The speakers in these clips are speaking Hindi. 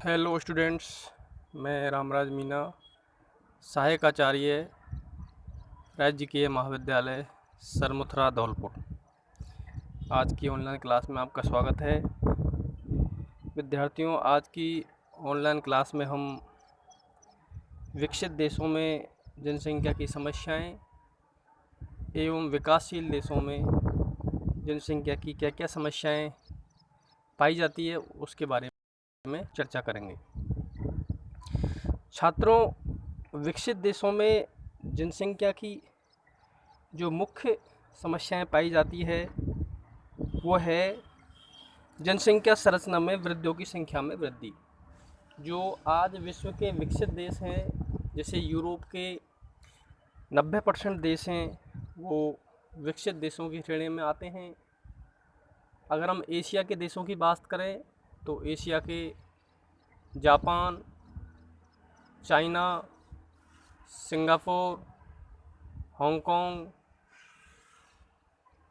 हेलो स्टूडेंट्स, मैं रामराज मीना, सहायक आचार्य राजकीय महाविद्यालय सरमुथरा धौलपुर। आज की ऑनलाइन क्लास में आपका स्वागत है। विद्यार्थियों, आज की ऑनलाइन क्लास में हम विकसित देशों में जनसंख्या की समस्याएं एवं विकासशील देशों में जनसंख्या की क्या क्या समस्याएं पाई जाती है उसके बारे में चर्चा करेंगे। छात्रों, विकसित देशों में जनसंख्या की जो मुख्य समस्याएं पाई जाती है वो है जनसंख्या संरचना में वृद्धियों की संख्या में वृद्धि। जो आज विश्व के विकसित देश हैं, जैसे यूरोप के 90% देश हैं, वो विकसित देशों की श्रेणी में आते हैं। अगर हम एशिया के देशों की बात करें तो एशिया के जापान, चाइना, सिंगापुर, हांगकांग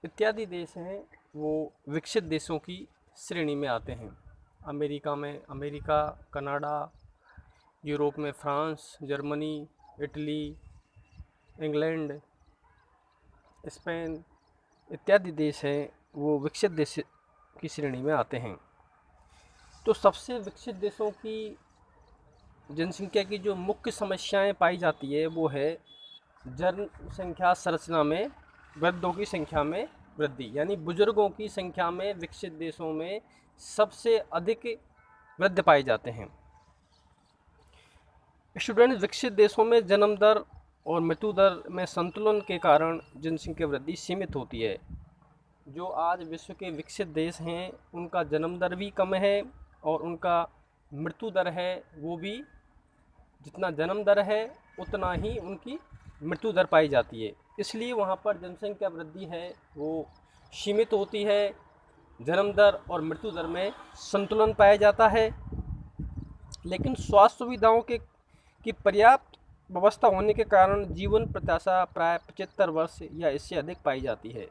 इत्यादि देश हैं, वो विकसित देशों की श्रेणी में आते हैं। अमेरिका में अमेरिका, कनाडा, यूरोप में France, Germany, Italy, England, Spain इत्यादि देश हैं, वो विकसित देश की श्रेणी में आते हैं। तो सबसे विकसित देशों की जनसंख्या की जो मुख्य समस्याएं पाई जाती है वो है जनसंख्या संरचना में वृद्धों की संख्या में वृद्धि, यानी बुजुर्गों की संख्या में विकसित देशों में सबसे अधिक वृद्धि पाए जाते हैं। स्टूडेंट, विकसित देशों में जन्म दर और मृत्यु दर में संतुलन के कारण जनसंख्या वृद्धि सीमित होती है। जो आज विश्व के विकसित देश हैं उनका जन्म दर भी कम है और उनका मृत्यु दर है वो भी, जितना जन्म दर है उतना ही उनकी मृत्यु दर पाई जाती है। इसलिए वहाँ पर जनसंख्या वृद्धि है वो सीमित होती है, जन्म दर और मृत्यु दर में संतुलन पाया जाता है। लेकिन स्वास्थ्य सुविधाओं की पर्याप्त व्यवस्था होने के कारण जीवन प्रत्याशा प्राय 75 वर्ष या इससे अधिक पाई जाती है।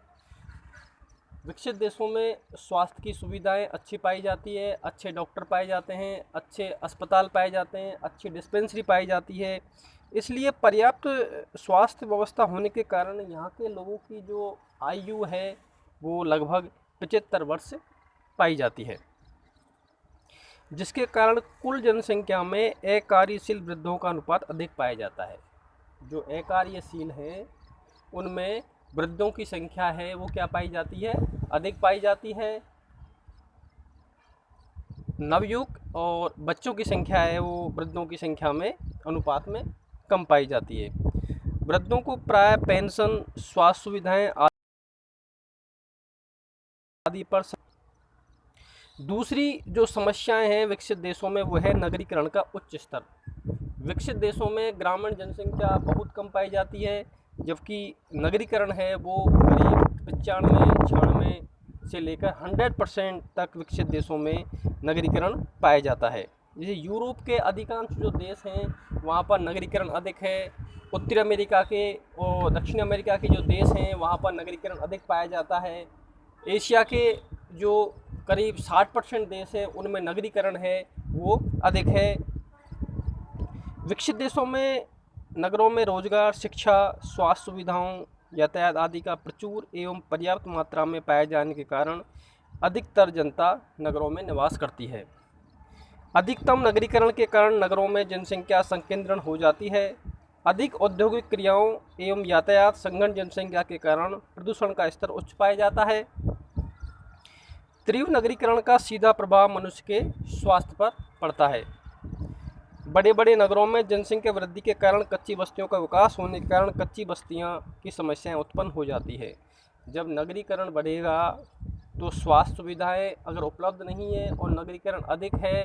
विकसित देशों में स्वास्थ्य की सुविधाएं अच्छी पाई जाती है, अच्छे डॉक्टर पाए जाते हैं, अच्छे अस्पताल पाए जाते हैं, अच्छी डिस्पेंसरी पाई जाती है। इसलिए पर्याप्त स्वास्थ्य व्यवस्था होने के कारण यहाँ के लोगों की जो आयु है वो लगभग 75 वर्ष पाई जाती है, जिसके कारण कुल जनसंख्या में अकार्यशील वृद्धों का अनुपात अधिक पाया जाता है। जो अकार्यशील हैं उनमें वृद्धों की संख्या है वो क्या पाई जाती है, अधिक पाई जाती है। नवयुवक और बच्चों की संख्या है वो वृद्धों की संख्या में अनुपात में कम पाई जाती है। वृद्धों को प्राय पेंशन, स्वास्थ्य सुविधाएं आदि पर। दूसरी जो समस्याएं हैं विकसित देशों में वो है नगरीकरण का उच्च स्तर। विकसित देशों में ग्रामीण जनसंख्या बहुत कम पाई जाती है, जबकि नगरीकरण है वो करीब 95-96 से लेकर 100% तक विकसित देशों में नगरीकरण पाया जाता है। जैसे यूरोप के अधिकांश जो देश हैं वहाँ पर नगरीकरण अधिक है। उत्तरी अमेरिका के और दक्षिण अमेरिका के जो देश हैं वहाँ पर नगरीकरण अधिक पाया जाता है। एशिया के जो करीब 60% देश है उनमें नगरीकरण है वो अधिक है। विकसित देशों में नगरों में रोजगार, शिक्षा, स्वास्थ्य सुविधाओं, यातायात आदि का प्रचुर एवं पर्याप्त मात्रा में पाए जाने के कारण अधिकतर जनता नगरों में निवास करती है। अधिकतम नगरीकरण के कारण नगरों में जनसंख्या संकेंद्रण हो जाती है। अधिक औद्योगिक क्रियाओं एवं यातायात संघन जनसंख्या के कारण प्रदूषण का स्तर उच्च पाया जाता है। तीव्र नगरीकरण का सीधा प्रभाव मनुष्य के स्वास्थ्य पर पड़ता है। बड़े बड़े नगरों में जनसंख्या वृद्धि के कारण कच्ची बस्तियों का विकास होने के कारण कच्ची बस्तियां की समस्याएं उत्पन्न हो जाती है। जब नगरीकरण बढ़ेगा तो स्वास्थ्य सुविधाएं अगर उपलब्ध नहीं है और नगरीकरण अधिक है,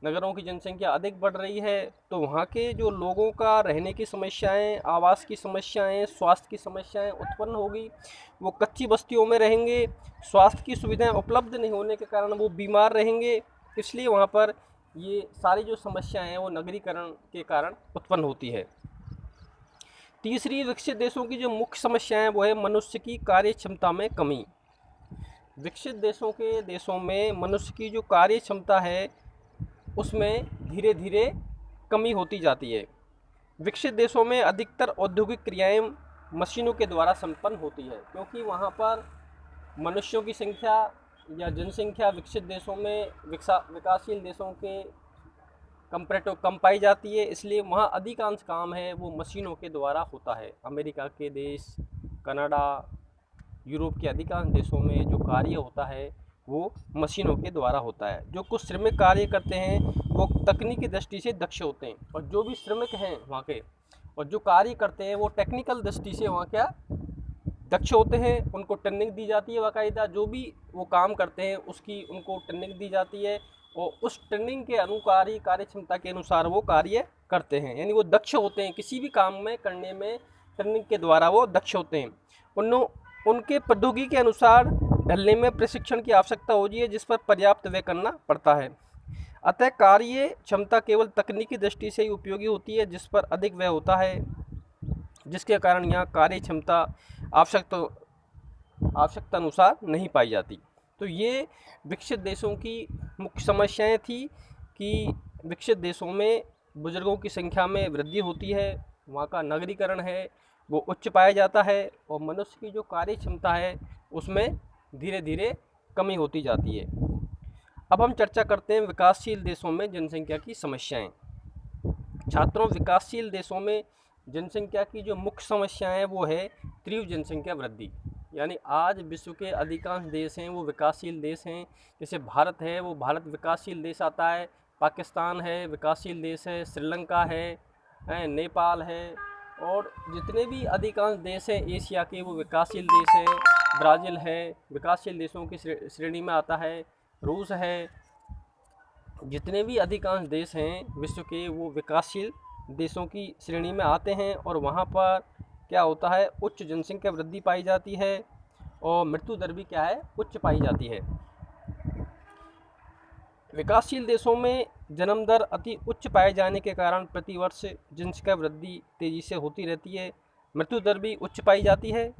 नगरों की जनसंख्या अधिक बढ़ रही है, तो वहाँ के जो लोगों का रहने की समस्याएं, आवास की समस्याएं, स्वास्थ्य की समस्याएं उत्पन्न होगी। वो कच्ची बस्तियों में रहेंगे, स्वास्थ्य की सुविधाएं उपलब्ध नहीं होने के कारण वो बीमार रहेंगे। इसलिए वहाँ पर ये सारी जो समस्याएं हैं वो नगरीकरण के कारण उत्पन्न होती है। तीसरी विकसित देशों की जो मुख्य समस्या है वो है मनुष्य की कार्य क्षमता में कमी। विकसित देशों में मनुष्य की जो कार्य क्षमता है उसमें धीरे धीरे कमी होती जाती है। विकसित देशों में अधिकतर औद्योगिक क्रियाएं मशीनों के द्वारा संपन्न होती है, क्योंकि वहाँ पर मनुष्यों की संख्या या जनसंख्या विकसित देशों में विकासशील देशों के कंपैरेटिव कम पाई जाती है, इसलिए वहाँ अधिकांश काम है वो मशीनों के द्वारा होता है। अमेरिका के देश, कनाडा, यूरोप के अधिकांश देशों में जो कार्य होता है वो मशीनों के द्वारा होता है। जो कुछ श्रमिक कार्य करते हैं वो तकनीकी दृष्टि से दक्ष होते हैं, और जो भी श्रमिक हैं वहाँ के और जो कार्य करते हैं वो टेक्निकल दृष्टि से वहाँ क्या दक्ष होते हैं। उनको ट्रेनिंग दी जाती है बाकायदा, जो भी वो काम करते हैं उसकी उनको ट्रेनिंग दी जाती है, और उस ट्रेनिंग के अनुसार कार्य क्षमता के अनुसार वो कार्य करते हैं, यानी वो दक्ष होते हैं किसी भी काम में करने में। ट्रेनिंग के द्वारा वो दक्ष होते हैं। उनके प्रौद्योगिकी के अनुसार ढलने में प्रशिक्षण की आवश्यकता होती है, जिस पर पर्याप्त व्यय करना पड़ता है। अतः कार्य क्षमता केवल तकनीकी दृष्टि से ही उपयोगी होती है, जिस पर अधिक व्यय होता है, जिसके कारण यहाँ कार्य क्षमता आवश्यकता अनुसार नहीं पाई जाती। तो ये विकसित देशों की मुख्य समस्याएं थी कि विकसित देशों में बुजुर्गों की संख्या में वृद्धि होती है, वहाँ का नगरीकरण है वो उच्च पाया जाता है, और मनुष्य की जो कार्य क्षमता है उसमें धीरे धीरे कमी होती जाती है। अब हम चर्चा करते हैं विकासशील देशों में जनसंख्या की समस्याएं। छात्रों, विकासशील देशों में जनसंख्या की जो मुख्य समस्याएं वो है तीव्र जनसंख्या वृद्धि। यानी आज विश्व के अधिकांश देश हैं वो विकासशील देश हैं। जैसे भारत है वो भारत विकासशील देश आता है, पाकिस्तान है विकासशील देश है, श्रीलंका है, नेपाल है, और जितने भी अधिकांश देश हैं एशिया के वो विकासशील देश हैं। ब्राज़ील है विकासशील देशों की श्रेणी में आता है, रूस है। जितने भी अधिकांश देश हैं विश्व के वो विकासशील देशों की श्रेणी में आते हैं, और वहाँ पर क्या होता है उच्च जनसंख्या वृद्धि पाई जाती है, और मृत्यु दर भी क्या है उच्च पाई जाती है। विकासशील देशों में जन्म दर अति उच्च पाए जाने के कारण प्रतिवर्ष जनसंख्या वृद्धि तेज़ी से होती रहती है। मृत्यु दर भी उच्च पाई जाती है,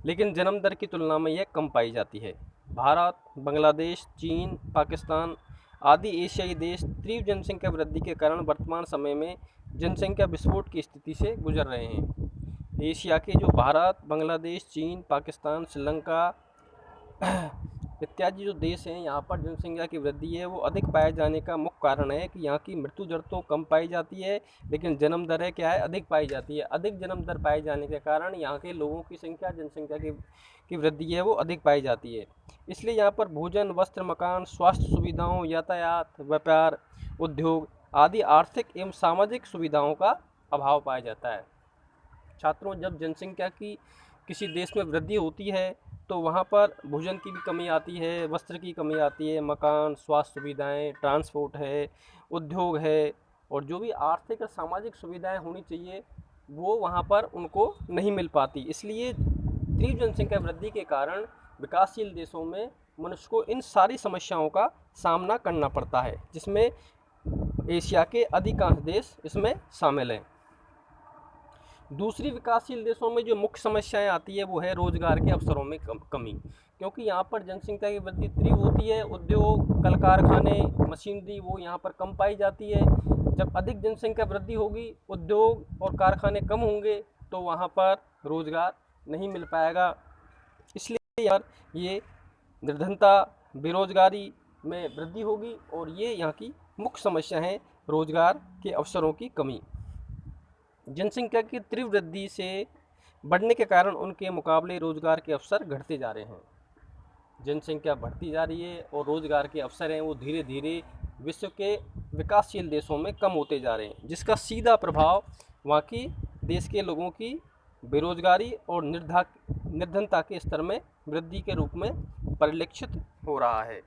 लेकिन जन्म दर की तुलना में यह कम पाई जाती है। भारत, बांग्लादेश, चीन, पाकिस्तान आदि एशियाई देश तीव्र जनसंख्या वृद्धि के कारण वर्तमान समय में जनसंख्या विस्फोट की स्थिति से गुजर रहे हैं। एशिया के जो भारत, बांग्लादेश, चीन, पाकिस्तान, श्रीलंका इत्यादि जो देश हैं यहाँ पर जनसंख्या की वृद्धि है वो अधिक पाए जाने का मुख्य कारण है कि यहाँ की मृत्यु दर तो कम पाई जाती है, लेकिन जन्म दर है क्या है अधिक पाई जाती है। अधिक जन्म दर पाए जाने के कारण यहाँ के लोगों की संख्या जनसंख्या की वृद्धि है वो अधिक पाई जाती है। इसलिए यहाँ पर भोजन, वस्त्र, मकान, स्वास्थ्य सुविधाओं, यातायात, व्यापार, उद्योग आदि आर्थिक एवं सामाजिक सुविधाओं का अभाव पाया जाता है। छात्रों, जब जनसंख्या की किसी देश में वृद्धि होती है तो वहाँ पर भोजन की भी कमी आती है, वस्त्र की कमी आती है, मकान, स्वास्थ्य सुविधाएं, ट्रांसपोर्ट है, उद्योग है, और जो भी आर्थिक और सामाजिक सुविधाएं होनी चाहिए वो वहाँ पर उनको नहीं मिल पाती। इसलिए तीव्र जनसंख्या वृद्धि के कारण विकासशील देशों में मनुष्य को इन सारी समस्याओं का सामना करना पड़ता है, जिसमें एशिया के अधिकांश देश इसमें शामिल हैं। दूसरी विकासशील देशों में जो मुख्य समस्याएं आती है वो है रोजगार के अवसरों में कमी, क्योंकि यहाँ पर जनसंख्या की वृद्धि तीव्र होती है। उद्योग, कल कारखाने, मशीनरी वो यहाँ पर कम पाई जाती है। जब अधिक जनसंख्या वृद्धि होगी, उद्योग और कारखाने कम होंगे तो वहाँ पर रोजगार नहीं मिल पाएगा। इसलिए यार ये निर्धनता, बेरोजगारी में वृद्धि होगी, और ये यहाँ की मुख्य समस्या है रोजगार के अवसरों की कमी। जनसंख्या की तीव्र वृद्धि से बढ़ने के कारण उनके मुकाबले रोजगार के अवसर घटते जा रहे हैं। जनसंख्या बढ़ती जा रही है और रोजगार के अवसर हैं वो धीरे धीरे विश्व के विकासशील देशों में कम होते जा रहे हैं, जिसका सीधा प्रभाव वहाँ की देश के लोगों की बेरोजगारी और निर्धनता के स्तर में वृद्धि के रूप में परिलक्षित हो रहा है।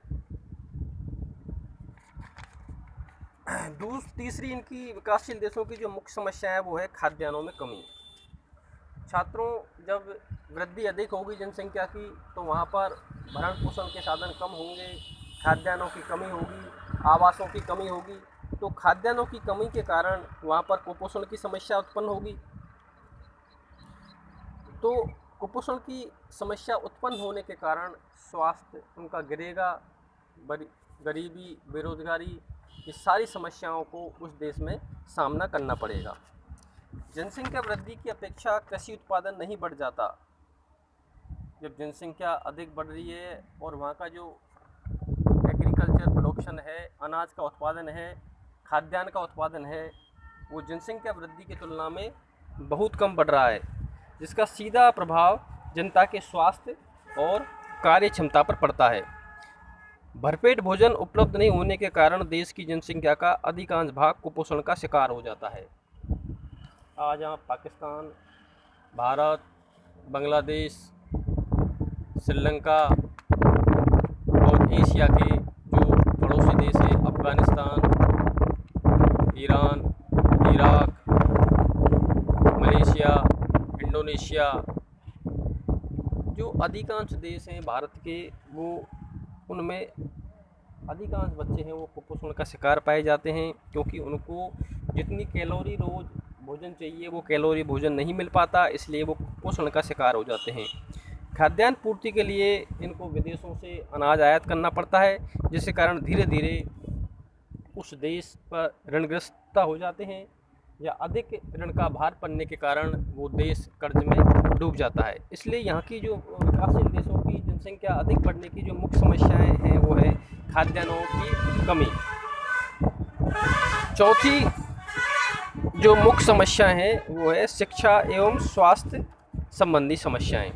तीसरी इनकी विकासशील देशों की जो मुख्य समस्या है वो है खाद्यान्नों में कमी। छात्रों, जब वृद्धि अधिक होगी जनसंख्या की तो वहाँ पर भरण पोषण के साधन कम होंगे, खाद्यान्नों की कमी होगी, आवासों की कमी होगी। तो खाद्यान्नों की कमी के कारण वहाँ पर कुपोषण की समस्या उत्पन्न होगी। तो कुपोषण की समस्या उत्पन्न होने के कारण स्वास्थ्य उनका गिरेगा, गरीबी, बेरोजगारी ये सारी समस्याओं को उस देश में सामना करना पड़ेगा। जनसंख्या वृद्धि की अपेक्षा कृषि उत्पादन नहीं बढ़ जाता। जब जनसंख्या अधिक बढ़ रही है और वहाँ का जो एग्रीकल्चर प्रोडक्शन है, अनाज का उत्पादन है, खाद्यान्न का उत्पादन है, वो जनसंख्या वृद्धि की तुलना में बहुत कम बढ़ रहा है, जिसका सीधा प्रभाव जनता के स्वास्थ्य और कार्य क्षमता पर पड़ता है। भरपेट भोजन उपलब्ध नहीं होने के कारण देश की जनसंख्या का अधिकांश भाग कुपोषण का शिकार हो जाता है। आज यहाँ पाकिस्तान, भारत, बांग्लादेश, श्रीलंका और एशिया के जो पड़ोसी देश हैं, Afghanistan, Iran, Iraq, Malaysia, Indonesia, जो अधिकांश देश हैं भारत के, वो उनमें अधिकांश बच्चे हैं वो कुपोषण का शिकार पाए जाते हैं, क्योंकि उनको जितनी कैलोरी रोज़ भोजन चाहिए वो कैलोरी भोजन नहीं मिल पाता, इसलिए वो कुपोषण का शिकार हो जाते हैं। खाद्यान्न पूर्ति के लिए इनको विदेशों से अनाज आयात करना पड़ता है, जिसके कारण धीरे धीरे उस देश पर ऋणग्रस्तता हो जाते हैं, या अधिक ऋण का भार पड़ने के कारण वो देश कर्ज में डूब जाता है। इसलिए यहाँ की जो विकासशील देशों की जनसंख्या अधिक बढ़ने की जो मुख्य समस्याएं हैं वो है खाद्यान्नों की कमी। चौथी जो मुख्य समस्याएं हैं वो है शिक्षा एवं स्वास्थ्य संबंधी समस्याएं।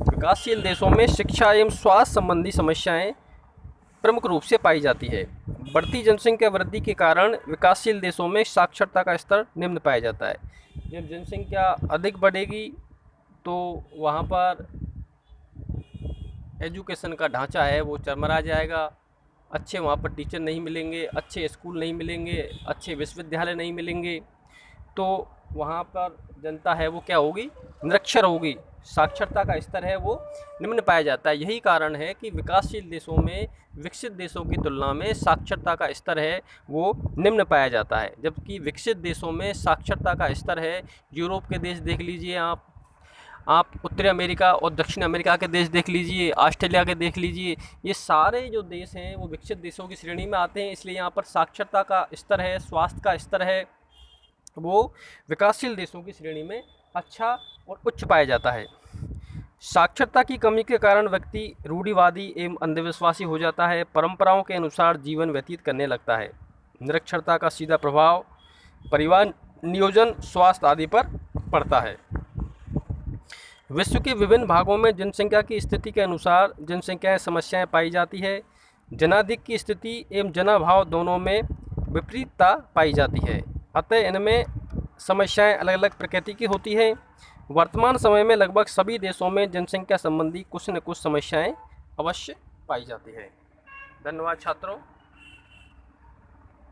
विकासशील देशों में शिक्षा एवं स्वास्थ्य संबंधी समस्याएं प्रमुख रूप से पाई जाती है। बढ़ती जनसंख्या वृद्धि के कारण विकासशील देशों में साक्षरता का स्तर निम्न पाया जाता है। जब जनसंख्या अधिक बढ़ेगी तो वहाँ पर एजुकेशन का ढांचा है वो चरमरा जाएगा, अच्छे वहाँ पर टीचर नहीं मिलेंगे, अच्छे स्कूल नहीं मिलेंगे, अच्छे विश्वविद्यालय नहीं मिलेंगे, तो वहाँ पर जनता है वो क्या होगी, निरक्षर होगी, साक्षरता का स्तर है वो निम्न पाया जाता है। यही कारण है कि विकासशील देशों में विकसित देशों की तुलना में साक्षरता का स्तर है वो निम्न पाया जाता है, जबकि विकसित देशों में साक्षरता का स्तर है, यूरोप के देश देख लीजिए आप उत्तरी अमेरिका और दक्षिण अमेरिका के देश देख लीजिए, ऑस्ट्रेलिया के देख लीजिए, ये सारे जो देश हैं वो विकसित देशों की श्रेणी में आते हैं। इसलिए यहाँ पर साक्षरता का स्तर है, स्वास्थ्य का स्तर है, वो विकासशील देशों की श्रेणी में अच्छा और उच्च पाया जाता है। साक्षरता की कमी के कारण व्यक्ति रूढ़िवादी एवं अंधविश्वासी हो जाता है, परंपराओं के अनुसार जीवन व्यतीत करने लगता है। निरक्षरता का सीधा प्रभाव परिवार नियोजन, स्वास्थ्य आदि पर पड़ता है। विश्व के विभिन्न भागों में जनसंख्या की स्थिति के अनुसार जनसंख्या समस्याएं पाई जाती है। जनाधिक्य की स्थिति एवं जनाभाव दोनों में विपरीतता पाई जाती है, अतः इनमें समस्याएं अलग अलग प्रकृति की होती हैं। वर्तमान समय में लगभग सभी देशों में जनसंख्या संबंधी कुछ न कुछ समस्याएं अवश्य पाई जाती है। धन्यवाद छात्रों।